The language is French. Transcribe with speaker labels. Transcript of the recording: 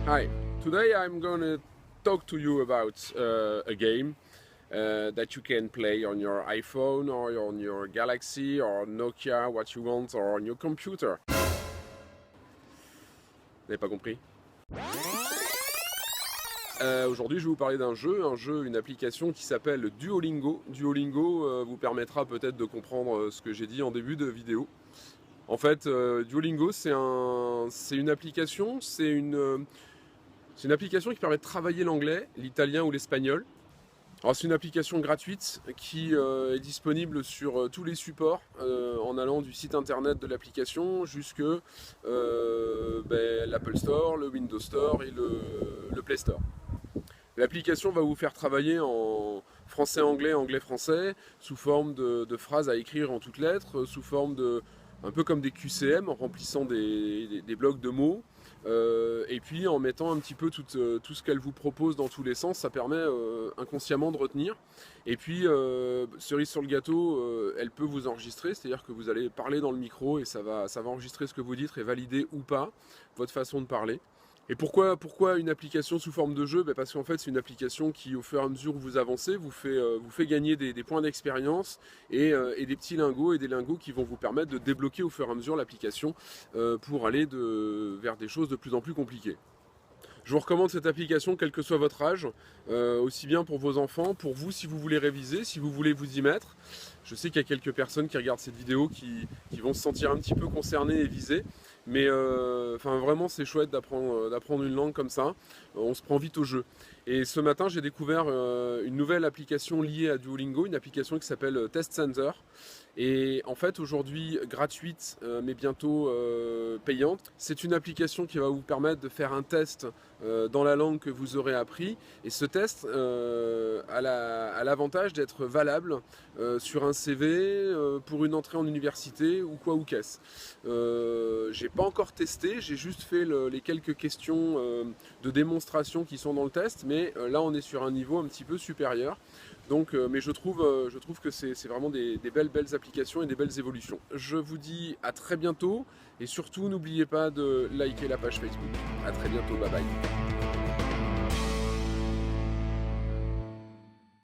Speaker 1: Hi, today I'm going to talk to you about a game that you can play on your iPhone or on your Galaxy or Nokia, what you want, or on your computer. Vous n'avez pas compris? Aujourd'hui, je vais vous parler d'un jeu, une application qui s'appelle Duolingo. Duolingo vous permettra peut-être de comprendre ce que j'ai dit en début de vidéo. En fait, Duolingo, c'est une application, c'est une application qui permet de travailler l'anglais, l'italien ou l'espagnol. Alors c'est une application gratuite qui est disponible sur tous les supports en allant du site internet de l'application jusque l'Apple Store, le Windows Store et le Play Store. L'application va vous faire travailler en français-anglais, anglais-français, sous forme de phrases à écrire en toutes lettres, sous forme de un peu comme des QCM en remplissant des blocs de mots. Et puis en mettant un petit peu tout ce qu'elle vous propose dans tous les sens, ça permet inconsciemment de retenir. Et puis, cerise sur le gâteau, elle peut vous enregistrer, c'est-à-dire que vous allez parler dans le micro et ça va enregistrer ce que vous dites et valider ou pas votre façon de parler. Et pourquoi une application sous forme de jeu? Parce qu'en fait c'est une application qui, au fur et à mesure que vous avancez, vous fait gagner des points d'expérience et des petits lingots et des lingots qui vont vous permettre de débloquer au fur et à mesure l'application pour aller vers des choses de plus en plus compliquées. Je vous recommande cette application quel que soit votre âge, aussi bien pour vos enfants, pour vous si vous voulez réviser, si vous voulez vous y mettre. Je sais qu'il y a quelques personnes qui regardent cette vidéo qui vont se sentir un petit peu concernées et visées, mais vraiment c'est chouette d'apprendre une langue comme ça, on se prend vite au jeu. Et ce matin j'ai découvert une nouvelle application liée à Duolingo, une application qui s'appelle Test Center. Et en fait aujourd'hui gratuite mais bientôt payante. C'est une application qui va vous permettre de faire un test dans la langue que vous aurez appris. Et ce test a l'avantage d'être valable sur un CV pour une entrée en université ou quoi ou qu'est-ce. J'ai pas encore testé, j'ai juste fait les quelques questions de démonstration qui sont dans le test, mais là on est sur un niveau un petit peu supérieur. Donc, mais je trouve que c'est vraiment des belles applications et des belles évolutions. Je vous dis à très bientôt et surtout n'oubliez pas de liker la page Facebook. À très bientôt, bye bye.